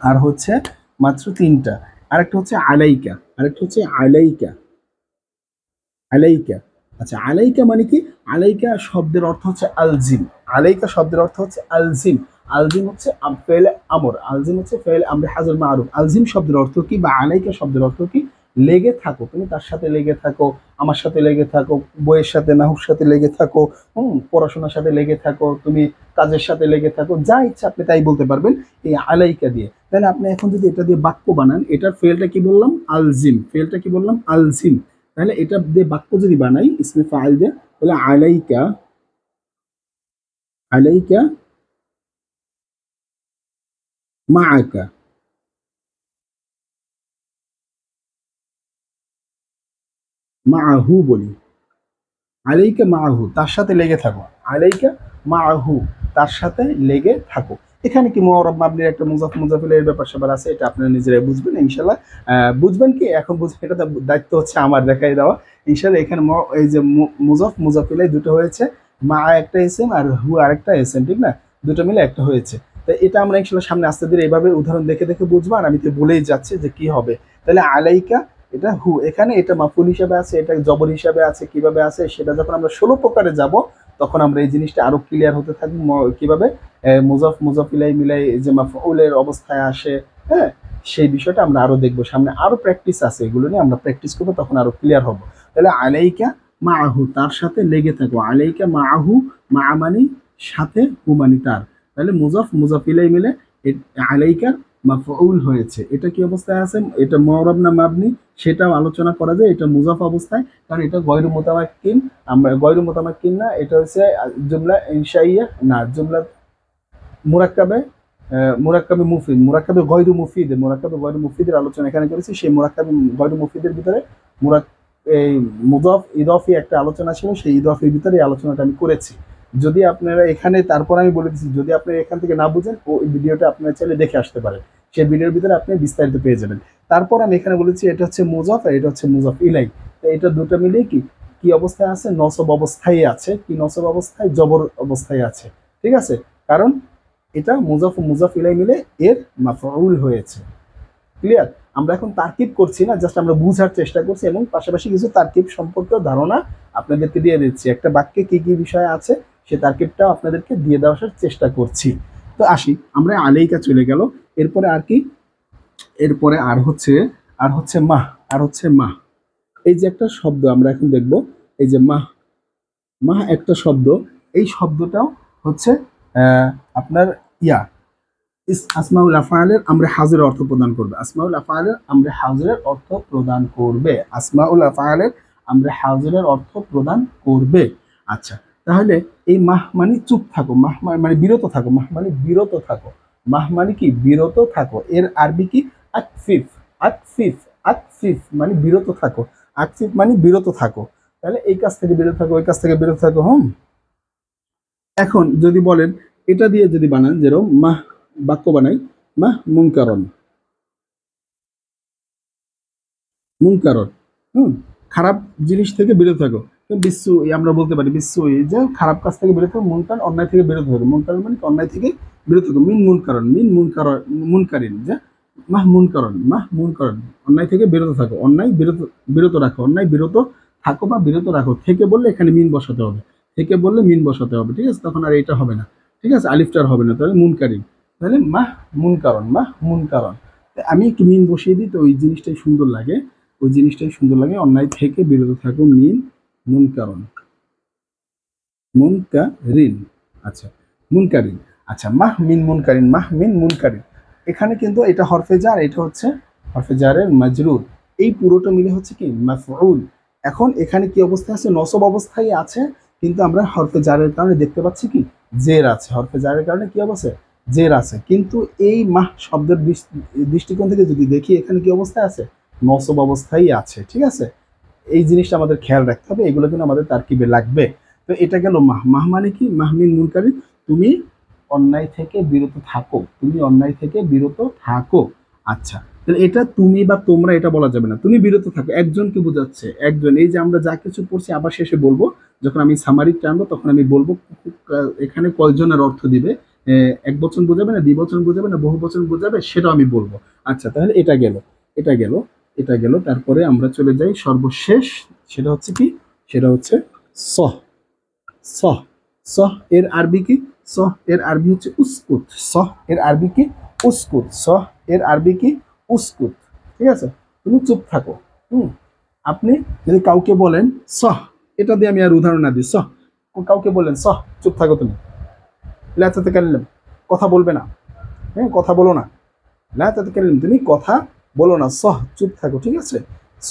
S1: আর হচ্ছে মাত্র তিনটা। আরেকটা হচ্ছে আলাইকা, আরেকটা হচ্ছে আলাইকা, আলাইকা। আচ্ছা আলাইকা মানে কি? আলাইকা শব্দের অর্থ হচ্ছে আলজিম, আলাইকা শব্দের অর্থ হচ্ছে আলজিম। আলজিম হচ্ছে ফেলে আমর, আলজিম হচ্ছে ফেলে আমরে হাজার মারুফ। আলজিম শব্দের অর্থ কি বা আলাইকা শব্দের অর্থ কি? লেগে থাকো, তুমি তার সাথে লেগে থাকো, আমার সাথে লেগে থাকো, বইয়ের সাথে নাহুর সাথে লেগে থাকো, পড়াশোনার সাথে লেগে থাকো, তুমি কাজের সাথে লেগে থাকো, যা ইচ্ছা আপনি তাই বলতে পারবেন এই আলাইকা দিয়ে। তাহলে আপনি এখন যদি এটা দিয়ে বাক্য বানান, এটার ফেলটা কি বললাম? আলজিম, ফেলটা কি বললাম? আলজিম। তাহলে এটা দিয়ে বাক্য যদি বানাই ইসমে ফাইল দিয়ে, তাহলে আলাইকা, আলাইকা মাআকা, মাআহু বলি, আলাইকা মাআহু তার সাথে লেগে থাকো, আলাইকা মাআহু তার সাথে লেগে থাকো। এখানে কি মুআররাব মাবনির একটা মুজাফ মুজাফিলের ব্যাপার স্যাপার আছে, এটা আপনারা নিজেরাই বুঝবেন ইনশাল্লাহ। বুঝবেন কি এখন বুঝবেন, এটা তো দায়িত্ব হচ্ছে আমার দেখাই দেওয়া ইনশাল্লাহ। এখানে এই যে মুজাফ মুজাফিলাই দুটো হয়েছে, মা একটা এসএম আর হু আরেকটা এসএম, ঠিক না, দুটো মিলে একটা হয়েছে। তো এটা আমরা ইনশাল্লাহ সামনে আস্তে ধীরে এইভাবে উদাহরণ দেখে দেখে বুঝবো, আর আমি তো বলেই যাচ্ছি যে কি হবে। তাহলে আলাইকা এটা হু, এখানে এটা মাফুল হিসাবে আছে, এটা জবর হিসাবে আছে, কিভাবে আছে সেটা যখন আমরা 16 প্রকারে যাব, তখন আমরা এই জিনিসটা আরো ক্লিয়ার হতে থাকবো কিভাবে মুজাফ মুজাফিলাই মিলাই যে মাফউলের অবস্থায় আসে, হ্যাঁ, সেই বিষয়টা আমরা আরো দেখবো সামনে, আরো প্র্যাকটিস আছে, এগুলো নিয়ে আমরা প্র্যাকটিস করবো, তখন আরো ক্লিয়ার হবো। তাহলে আলাইকা মাআহু তার সাথে লেগে থাকো, আলাইকা মাআহু, মা মানে সাথে, হু মানে তার। তাহলে মুজাফ মুজাফিলাই মিলে আলাইকা মাফউল হয়েছে, এটা কি অবস্থায় আছে? এটা মুআররাব না মাবনি সেটাও আলোচনা করা যায়। এটা মুজাফ অবস্থায়, কারণ এটা গয়রু মুতামাক্কিন, আমরা গয়রু মুতামাক্কিন না, এটা হচ্ছে জুমলা ইনশাইয়া না, জুমলা মুরাক্কাবে, মুরাক্কাবে মুফিদ, মুরাক্কাবে গয়রু মুফিদ, মুরাক্কাবে গয়রু মুফিদের আলোচনা এখানে করেছি। সেই মুরাক্কাবে গয়রু মুফিদের ভিতরে মুরাক এই মুদাফ ইদাফি একটা আলোচনা ছিল, সেই ইদাফির ভিতরে এই আলোচনাটা আমি করেছি। যদি আপনারা এখানে, তারপর আমি বলে দিচ্ছি, যদি আপনারা এখান থেকে না বুঝেন ওই ভিডিওটা আপনারা চাইলে দেখে আসতে পারেন, সেই ভিডিওর ভিতরে আপনি বিস্তারিত পেয়ে যাবেন। তারপর আমি এখানে বলেছি এটা হচ্ছে মুজাফ আর এটা হচ্ছে মুজাফ ইলাই। তো এটা দুটো মিলিয়ে কি কি অবস্থায় আছে? নসব অবস্থায় আছে। কি নসব অবস্থায়? জবর অবস্থায় আছে, ঠিক আছে, কারণ এটা মুজাফ মুজাফ ইলাই মিলে এর মাফউল হয়েছে। ক্লিয়ার? আমরা এখন তারকিব করছি না, জাস্ট আমরা বুঝার চেষ্টা করছি এবং পাশাপাশি কিছু তারকিব সম্পর্কে ধারণা আপনাদেরকে দিয়ে দিচ্ছি, একটা বাক্যে কি কি বিষয় আছে সে তারকিবটাও আপনাদেরকে দিয়ে দেওয়ার চেষ্টা করছি। তো আসি আমরা, আলাইকা চলে গেল, এরপরে আর কি? এরপরে আর হচ্ছে মাহ, আর হচ্ছে মাহ। এই যে একটা শব্দ আমরা এখন দেখব, এই যে মাহ, মাহ একটা শব্দ, এই শব্দটাও হচ্ছে আপনার ইয়া আসমাউল আফআলের আমরে হাজিরের অর্থ প্রদান করবে, আসমাউল আফআলের আমরে হাজিরের অর্থ প্রদান করবে, আসমাউল আফআলের আমরে হাজিরের অর্থ প্রদান করবে। আচ্ছা, তাহলে এই মাহ মানে চুপ থাকো, মাহ মানে বিরত থাকো, মাহ মানে বিরত থাকো, মাহ মানে কি? বিরত থাকো। এর আরবি কি? আকফিফ, আকফিফ, আকফিফ মানে বিরত থাকো, আকফিফ মানে বিরত থাকো। তাহলে এই কাজ থেকে বিরত থাকো, ওই কাজ থেকে বিরত থাকো। এখন যদি বলেন এটা দিয়ে যদি বানান, যেরকম মাহ বাক্য বানাই, মাহ মুনকারন, মুনকারন, খারাপ জিনিস থেকে বিরত থাকো। বিশ্ব আমরা বলতে পারি বিশ্ব যে খারাপ কাজ থেকে বিরত থাকো, মুনকার অন্যায় থেকে বিরত থাকো, মুনকার মানে অন্যায় থেকে বিরত থাকো, মিন মুনকারন, মিন মুনকার, মুনকারিন, যে মাহ মুনকারন, মাহ মুনকারন অন্যায় থেকে বিরত থাকো, অন্যায় বিরত, বিরত রাখো, অন্যায় বিরত থাকো বা বিরত রাখো। থেকে বললে এখানে মিন বসাতে হবে, থেকে বললে মিন বসাতে হবে, ঠিক আছে, তখন আর এটা হবে না, ঠিক আছে, আলিফটার হবে না, তাহলে মুনকারিন, তাহলে মাহ মুনকারন, মাহ মুনকারন। আমি একটু মিন বসিয়ে দিই, তো ওই জিনিসটাই সুন্দর লাগে, ওই জিনিসটাই সুন্দর লাগে। অন্যায় থেকে বিরত থাকো, মিন মুনকারন, মুনকারিন। আচ্ছা মুনকারিন, আচ্ছা মাহ মিন মুনকারিন, মাহ মিন মুনকারিন। এখানে কিন্তু এটা হরফে জার, এটা হচ্ছে হরফে জারের মাজরুর, এই পুরোটা মিলে হচ্ছে কি মাফউল। এখন এখানে কি অবস্থায় আছে, নসব অবস্থায় আছে, কিন্তু আমরা হরফে জারের কারণে দেখতে পাচ্ছি কি জের আছে, হরফে জারের কারণে কি অবস্থা জের আছে, কিন্তু এই মাহ শব্দের দৃষ্টিকোণ থেকে যদি দেখি এখানে কি অবস্থায় আছে, নসব অবস্থায় আছে। ঠিক আছে, এই জিনিসটা আমাদের খেয়াল রাখতে হবে, এগুলো কিন্তু আমাদের তারকিবে লাগবে। তো এটা গেল মাহ। মাহ মানে কি, মাহমিন মুনকারি, তুমি অন্যায় থেকে বিরত থাকো, তুমি অন্যায় থেকে বিরত থাকো। আচ্ছা, তাহলে এটা তুমি বা তোমরা এটা বলা যাবে না, তুমি বিরত থাকো, একজনকে বোঝাচ্ছে, একজন। এই যে আমরা যা কিছু পড়ছি আবার শেষে বলবো, যখন আমি সামারি টানবো তখন আমি বলবো এখানে কয়জনের অর্থ দিবে, এক বচন বোঝাবে না, দ্বিবচন বোঝাবে না, বহু বচন বোঝাবে, সেটাও আমি বলবো। আচ্ছা, তাহলে এটা গেল, এটা গেল, এটা গেল। তারপরে আমরা চলে যাই সর্বশেষ, সেটা হচ্ছে কি, সেটা হচ্ছে সহ। সহ, সহ এর আরবি কি, সহ এর আরবি হচ্ছে উসকুত। সহ এর আরবি কি উসকুত, সহ এর আরবি কি উসকুত। ঠিক আছে, তুমি চুপ থাকো। আপনি যদি কাউকে বলেন সহ, এটা দিয়ে আমি আর উদাহরণ না দিই, সহ, কাউকে বললেন সহ, চুপ থাকো তুমি, লা তাতাকাল্লাম, কথা বলবে না, হ্যাঁ কথা বলো না, লা তাতাকাল্লাম, তুমি কথা বলো না, সহ চুপ থাকো। ঠিক আছে,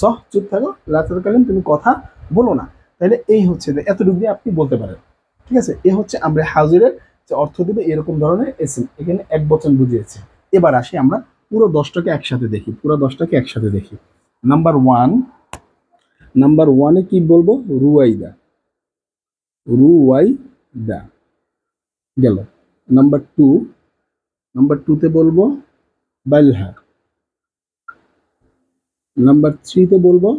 S1: সহ চুপ থাকো, লা তাতাকাল্লাম, তুমি কথা বলো না। তাহলে এই হচ্ছে যে এতটুকু দিয়ে আপনি বলতে পারেন। ঠিক আছে, এ হচ্ছে আমরা হাজিরের যে অর্থ দেবে এরকম ধরনের এসএম, এখানে এক বচন বুঝিয়েছে। এবার আসি আমরা পুরো 10টাকে একসাথে দেখি, পুরো 10টাকে একসাথে দেখি। নাম্বার ওয়ান, নাম্বার ওয়ানে কি বলবো, রুয়াইদা, রুয়াইদা গেল। নাম্বার টু, নাম্বার টুতে বলবো বালহা। নাম্বার থ্রিতে বলবো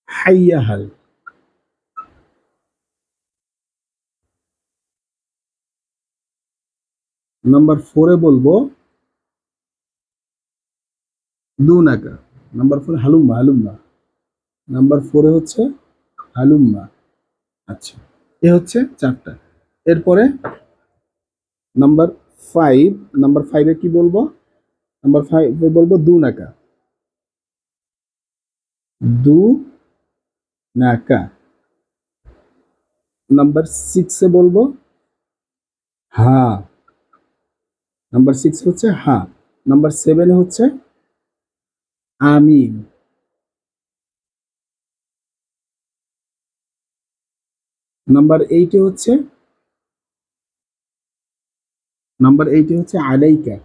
S1: হাইয়াহাল। নাম্বার ফোরে বলবো দুনাকা। নাম্বার ফোরে হালুম্মা, হালুম্মা। নাম্বার ফোরে হচ্ছে হালুম্মা। আচ্ছা, এ হচ্ছে চারটা। এরপরে নাম্বার ফাইভ, নাম্বার ফাইভে কি বলবো, নাম্বার ফাইভে বলবো দুনাকা, দু নাকা। নাম্বার সিক্সে বলবো হা, নাম্বার সিক্স হচ্ছে হা। নাম্বার সেভেনে হচ্ছে আমিন। নাম্বার এইটে হচ্ছে, নাম্বার এইটে হচ্ছে আলাইকা।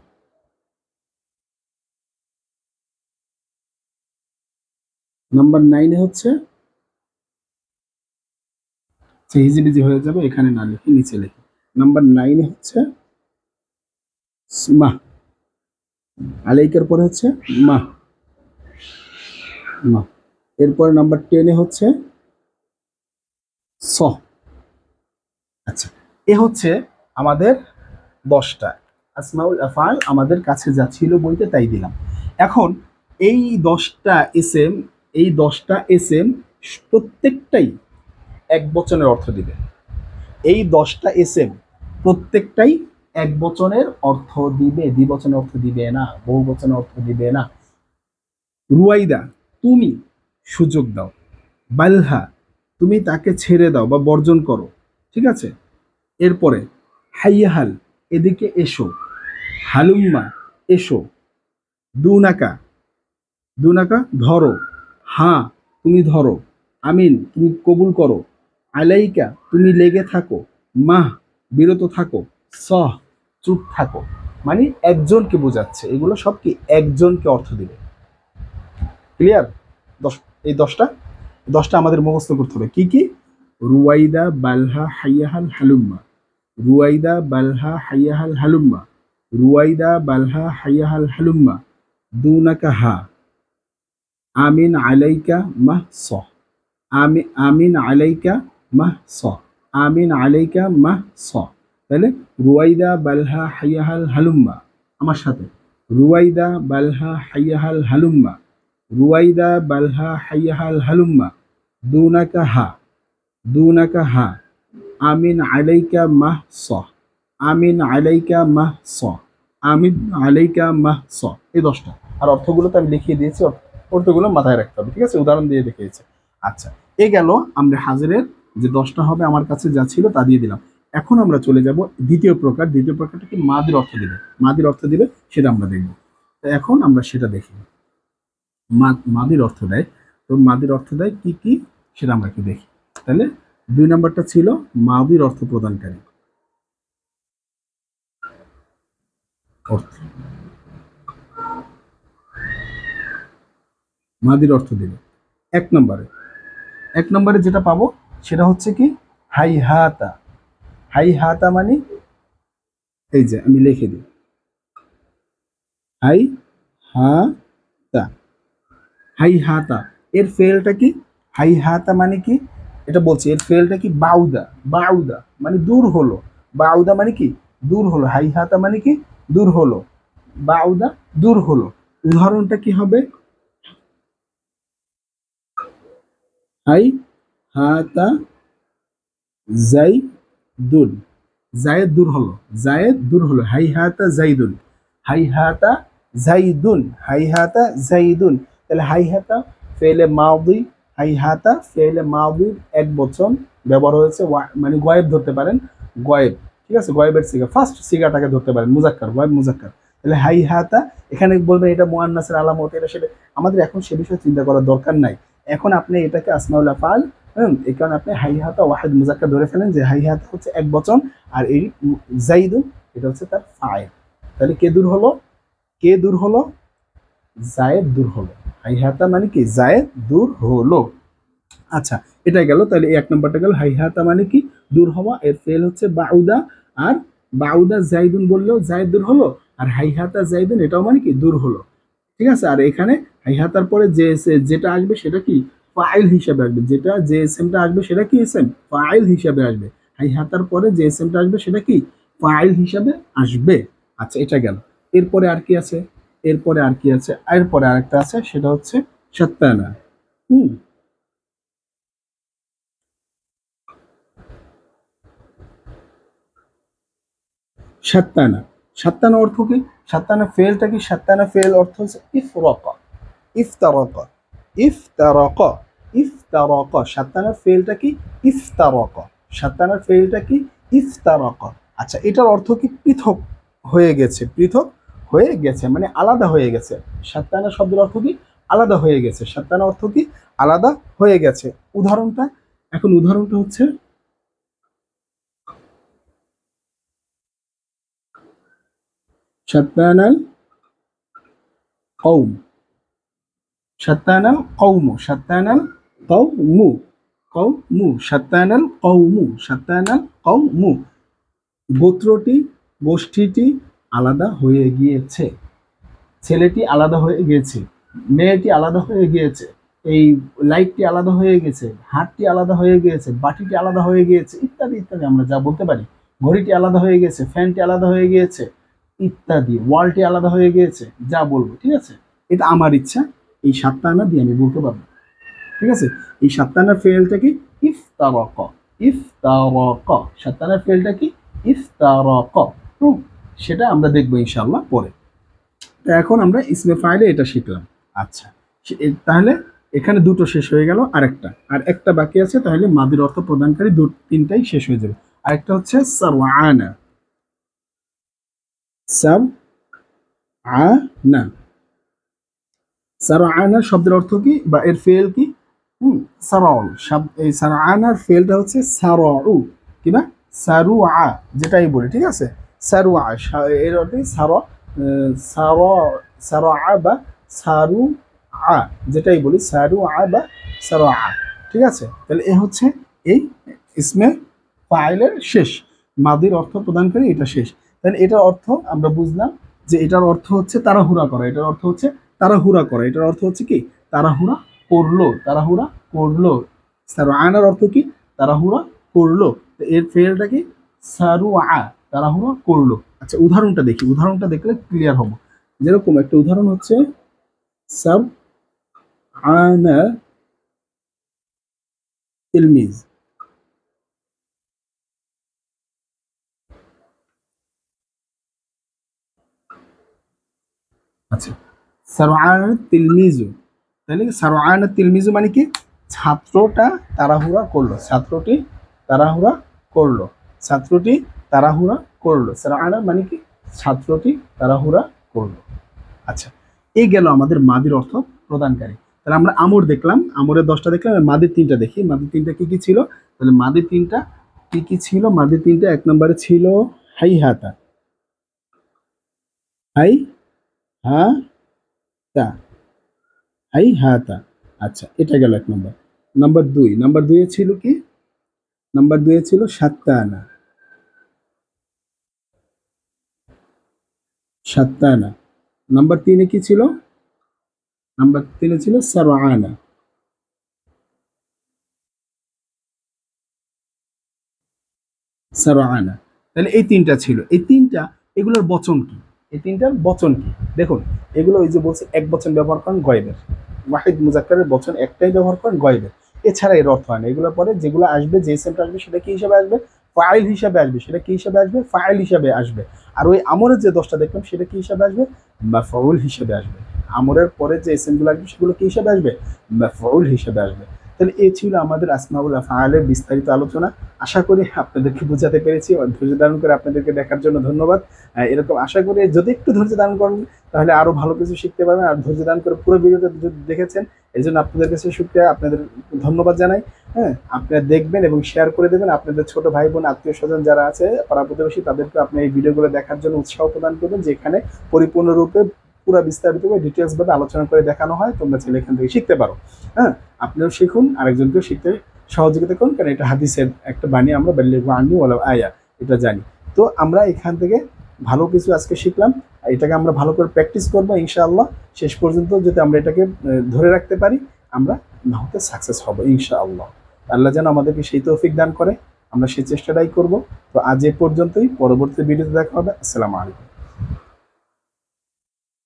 S1: নাম্বার নাইনে হচ্ছে, হিজিবিজি হয়ে যাবে, এখানে না লিখে নিচে লিখে। নাম্বার নাইনে হচ্ছে মা, আলাইকার পরে হচ্ছে মা, মা। এরপরে নাম্বার টেনে হচ্ছে স। আচ্ছা, এ হচ্ছে আমাদের 10টা আসমাউল আফআল, আমাদের কাছে যা ছিল বইতে তাই দিলাম। এখন এই 10টা এসএম, এই 10টা এসএম প্রত্যেকটাই এক বচনের অর্থ দিবে। এই 10টা এসএম প্রত্যেকটাই এক বচনের অর্থ দিবে, দ্বিবচনের অর্থ দিবে না, বহু বচনের অর্থ দিবে না। রুয়াইদা, তুমি সুযোগ দাও। বালহা, তুমি তাকে ছেড়ে দাও বা বর্জন করো। ঠিক আছে, এরপরে হাইয়াহাল, এদিকে এসো। হালুম্মা, এসো। দুনাকা, দুনাকা ধরো। হ্যাঁ, তুমি ধরো। আমিন, তুমি কবুল করো। আলাইকা, তুমি লেগে থাকো। মাহ, বিরত থাকো। সহ, চুপ থাকো। মানে একজনকে বোঝাচ্ছে, এগুলো সব কি একজনকে অর্থ দিবে। ক্লিয়ার? এই 10টা আমাদের মুখস্থ করতে হবে। কি কি? রুয়াইদা, বালহা, হাইয়াহাল, হালুম্মা। রুয়াইদা, বালহা, হাইয়াহাল, হালুম্মা। রুয়াইদা, বালহা, হাইয়াহাল, হালুম্মা। দুনাকা হা। আমিন আলাইকা মাহ স। আমিন আলাইকা মাহ স। আমিন আলাইকা মাহ স। তাহলে রুয়াইদা, বালহা, হাইয়াহাল, হালুম্মা। আমার সাথে রুয়াইদা, বালহা, হাইয়াহাল, হালুম্মা। রুয়াইদা, বালহা, হাইয়াহাল, হালুম্মা। দুনাকা হা, দুনাকা হা। আমিন আলাইকা মাহ স। আমিন আলাইকা মাহ স। আমিন আলাইকা মাহ স। এই 10টা। আর অর্থগুলো তো আমি লিখিয়ে দিয়েছি, অর্থগুলো মাথায় রাখতে হবে। ঠিক আছে, উদাহরণ দিয়ে দেখিয়েছে। আচ্ছা, এ গেল আমরা হাজিরের যে 10টা হবে আমার কাছে যা ছিল তা দিয়ে দিলাম। এখন আমরা চলে যাব দ্বিতীয় প্রকার। দ্বিতীয় প্রকারটা কি মাদির অর্থ দিবে, মাদির অর্থ দিবে সেটা আমরা দেখব। তো এখন আমরা সেটা দেখি মাদির অর্থ দেয়। তো মাদির অর্থ দেয় কি কি সেটা আমরা একটু দেখি। তাহলে 2 নম্বরটা ছিল মাদির অর্থ প্রদানকারী অর্থ, মাদির অর্থ দিবে। 1 নম্বরে যেটা পাবো সেটা হচ্ছে কি হাইহাতা। হাইহাতা মানে এই যে আমি লিখে দিই হাই হাতা। হাইহাতা এর ফেলটা কি? হাইহাতা মানে কি এটা বলছি, এর ফেলটা কি বাউদা। বাউদা মানে দূর হলো, বাউদা মানে কি দূর হলো, হাইহাতা মানে কি দূর হলো, বাউদা দূর হলো। উদাহরণটা কি হবে? হাই হাতা জাইদুন, জায়েদ দূর হলো, জায়েদ দূর হলো, হাইহাতা জাইদুন, হাইহাতা জাইদুন, হাইহাতা জাইদুন। তাহলে হাইহাতা ফেলে মাউদি, হাইহাতা ফেলে মাউদির এক বচন ব্যবহার হয়েছে, মানে গয়েব ধরতে পারেন, গয়েব, ঠিক আছে, গয়েবের সিগা, ফার্স্ট সিগাটাকে ধরতে পারেন, মুজাক্কার, গয়েব মুজাক্কার। তাহলে হাইহাতা এখানে বলবেন এটা মুআন্নাসের আলামত, এটা সেটা, আমাদের এখন সে বিষয়ে চিন্তা করার দরকার নাই। এখন আপনি এটাকে আসমাউল আফআল, এই কারণে আপনি হাইহাতা ওয়াহিদ মুজাক্কার ধরে ফেলেন যে হাইহাতা হচ্ছে এক বচন, আর এই জাইদুন এটা হচ্ছে তার ফাইল। তাহলে কে দূর হলো? কে দূর হলো? জায়েদ দূর হলো। হাইহাতা মানে কি জায়েদ দূর হলো। আচ্ছা, এটা গেল। তাহলে এই 1 নম্বরটা গেল, হাইহাতা মানে কি দূর হওয়া, এর ফেল হচ্ছে বাউদা। আর বাউদা জাইদুন বললেও জায়েদ দূর হলো, আর হাইহাতা জাইদুন এটাও মানে কি দূর হলো, ঠিক আছে। আর এখানে হাইহাতার পরে যে যেটা আসবে সেটা কি ফাইল হিসাবে আসবে, যেটা যে এসএমটা আসবে সেটা কি এসএম ফাইল হিসাবে আসবে। হাইহাতার পরে যে এসএমটা আসবে সেটা কি ফাইল হিসাবে আসবে। আচ্ছা, এটা গেল। এরপরে আর কি আছে? এরপরে আর কি আছে? এরপরে আরেকটা আছে, সেটা হচ্ছে সাত্তানা। হুম, সাত্তানা। সাত্তানা অর্থ কি? সাত্তানা ফেলটা কি? সাত্তানা ফেল অর্থ হচ্ছে ইফরাকা, ইফতারাকা, ইফতারাকা, ইফতারাকা। সাত্তানার ফেলটা কি? ইফতারাকা। সাত্তানার ফেলটা কি? ইফতারাকা। আচ্ছা, এটার অর্থ কি? পৃথক হয়ে গেছে, পৃথক হয়ে গেছে মানে আলাদা হয়ে গেছে। সাত্তানা শব্দের অর্থ কি? আলাদা হয়ে গেছে। সাত্তানা অর্থ কি? আলাদা হয়ে গেছে। উদাহরণটা, এখন উদাহরণটা হচ্ছে সাত্তানাল কওম, সাত্তানাল কওমু, সাত্তানাল কওমু, কওমু, সাত্তানাল কওমু, সাত্তানাল কওমু। গোত্রটি, গোষ্ঠীটি আলাদা হয়ে গিয়েছে, ছেলেটি আলাদা হয়ে গিয়েছে, মেয়েটি আলাদা হয়ে গিয়েছে, এই লাইটটি আলাদা হয়ে গেছে, হাতটি আলাদা হয়ে গিয়েছে, বাটিটি আলাদা হয়ে গিয়েছে, ইত্যাদি ইত্যাদি আমরা যা বলতে পারি। ঘড়িটি আলাদা হয়ে গেছে, ফ্যানটি আলাদা হয়ে গিয়েছে, ইত্যাদি। ওয়ালটি আলাদা হয়ে গিয়েছে, যা বলবো, ঠিক আছে। এটা আমার ইচ্ছা, এই 7টা আনা দিয়ে আমি বলতে পারবো, ঠিক আছে। এই 7টা আনার ফেলটা কি? ইফতারাক, ইফতারাক। 7টা আনার ফেলটা কি? ইফতারাক। সেটা আমরা দেখবো ইনশাআল্লাহ পরে। এখন আমরা ইসমে ফাইলে এটা শিখলাম। আচ্ছা, তাহলে এখানে দুটো শেষ হয়ে গেল, আর একটা বাকি আছে। তাহলে মাদির অর্থ প্রদানকারী 3টাই শেষ হয়ে যাবে। আরেকটা হচ্ছে সারআনা, সারআনা। সারআনা শব্দের অর্থ কি বা এর ফেল কি? সারাউল। এই সারআনার ফেলটা হচ্ছে সারাউ কিবা সারুআ, যেটাই বলি, ঠিক আছে। সারুআ এর অর্থ সারা, সারা, সারআ বা সারুআ, যেটাই বলি, সারুআ বা সারআ, ঠিক আছে। তাহলে এ হচ্ছে এই ইসমে ফাইলের শেষ, মাদির অর্থ প্রদানকারী এটা শেষ। তাহলে এটার অর্থ আমরা বুঝলাম যে এটার অর্থ হচ্ছে তাড়াহুড়া করা, এটার অর্থ হচ্ছে তাড়াহুড়া করা, এটার অর্থ হচ্ছে কি তাড়াহুড়া করলো, তাড়াহুড়া করলো। সারআনার অর্থ কি? তাড়াহুড়া করলো। এর ফেলটা কি? সারুআ, তাড়াহুড়া করলো। আচ্ছা, উদাহরণটা দেখি, উদাহরণটা দেখলে ক্লিয়ার হবো। যেরকম একটা উদাহরণ হচ্ছে সারআনা তিলমিজ। আচ্ছা, সারআনা তিলমিজু। তাহলে সারআনা তিলমিজু মানে কি? ছাত্রটা তাড়াহুড়া করলো, ছাত্রটি তাড়াহুড়া করলো। ছাত্রটি তাড়াহুড়া করলো, সারাআনা মানে কি ছাত্রটি তাড়াহুড়া করলো। আচ্ছা, এই গেল আমাদের মাদির অর্থ প্রদানকারী। তাহলে আমরা আমর দেখলাম, আমরের 10টা দেখলাম, মাদির 3টা দেখি। মাদির 3টা কি কি ছিল? তাহলে মাদির 3টা কি কি ছিল? মাদির 3টা 1 নম্বরে ছিল হাইহাতা, হাই হা তা, হাইহাতা। আচ্ছা, এটা গেল 1 নম্বর। নাম্বার 2 এ ছিল কি? নাম্বার 2 এ ছিল সাত্তানা, সাত্তানা। নাম্বার 3 এ কি ছিল? নাম্বার 3 এ ছিল সারআনা, সারআনা। তাহলে এই 3টা ছিল। এই 3টা এগুলোর বচন কি? এই 3টার বচন কি? দেখুন, এগুলো ওই যে বলছে এক বচন ব্যবহার করেন গয়েবের, ওয়াহিদ মুজাক্কারের বচন একটাই ব্যবহার করেন গয়েবের, এছাড়া এর অর্থ হয় না। এগুলোর পরে যেগুলো আসবে, যে সেমটা আসবে সেটা কি হিসাবে আসবে? ফাইল হিসাবে আসবে। সেটা কি হিসাবে আসবে? ফাইল হিসাবে আসবে। আর ওই আমরের যে 10টা দেখলাম সেটা কি হিসাবে আসবে? মাফউল হিসাবে আসবে। আমরের পরে যে এসএমগুলো আসবে সেগুলো কি হিসাবে আসবে? মাফউল হিসাবে আসবে। তাহলে এই ছিল আমাদের আসমাউল আফআলের বিস্তারিত আলোচনা। আশা করি আপনাদেরকে বোঝাতে পেরেছি। ধৈর্য ধারণ করে আপনাদেরকে দেখার জন্য ধন্যবাদ। এরকম আশা করি যদি একটু ধৈর্য ধারণ করেন তাহলে আরো ভালো কিছু শিখতে পারবেন। আর ধৈর্য ধারণ করে পুরো ভিডিওটা যদি দেখেছেন এই জন্য আপনাদের কাছে শুকরিয়া, আপনাদের ধন্যবাদ জানাই। হ্যাঁ, আপনারা দেখবেন এবং শেয়ার করে দেবেন। আপনাদের ছোট ভাই বোন আত্মীয় স্বজন যারা আছে পাড়া প্রতিবেশী তাদেরকে আপনি এই ভিডিওগুলো দেখার জন্য উৎসাহ প্রদান করবেন, যেখানে পরিপূর্ণরূপে পুরো বিস্তারিতভাবে ডিটেলস ভাবে আলোচনা করে দেখানো হয়। তোমরা চাইলে এখান থেকে শিখতে পারো। হ্যাঁ, আপনিও শিখুন, আরেকজনকেও শিখতে সহযোগিতা করুন, কারণ এটা হাদিসের একটা বাণী। আমরা বাল্লিগু আন্নি ওয়ালাউ আয়া এটা জানি। তো আমরা এখান থেকে ভালো কিছু আজকে শিখলাম। এটাকে আমরা ভালো করে প্র্যাকটিস করবো ইনশাআল্লাহ। শেষ পর্যন্ত যদি আমরা এটাকে ধরে রাখতে পারি আমরা নাহতে সাকসেস হব ইনশাআল্লাহ। আল্লাহ যেন আমাদেরকে সেই তৌফিক দান করে, আমরা সেই চেষ্টাটাই করব। তো আজ এ পর্যন্তই, পরবর্তী ভিডিওতে দেখা হবে। আসসালামু আলাইকুম।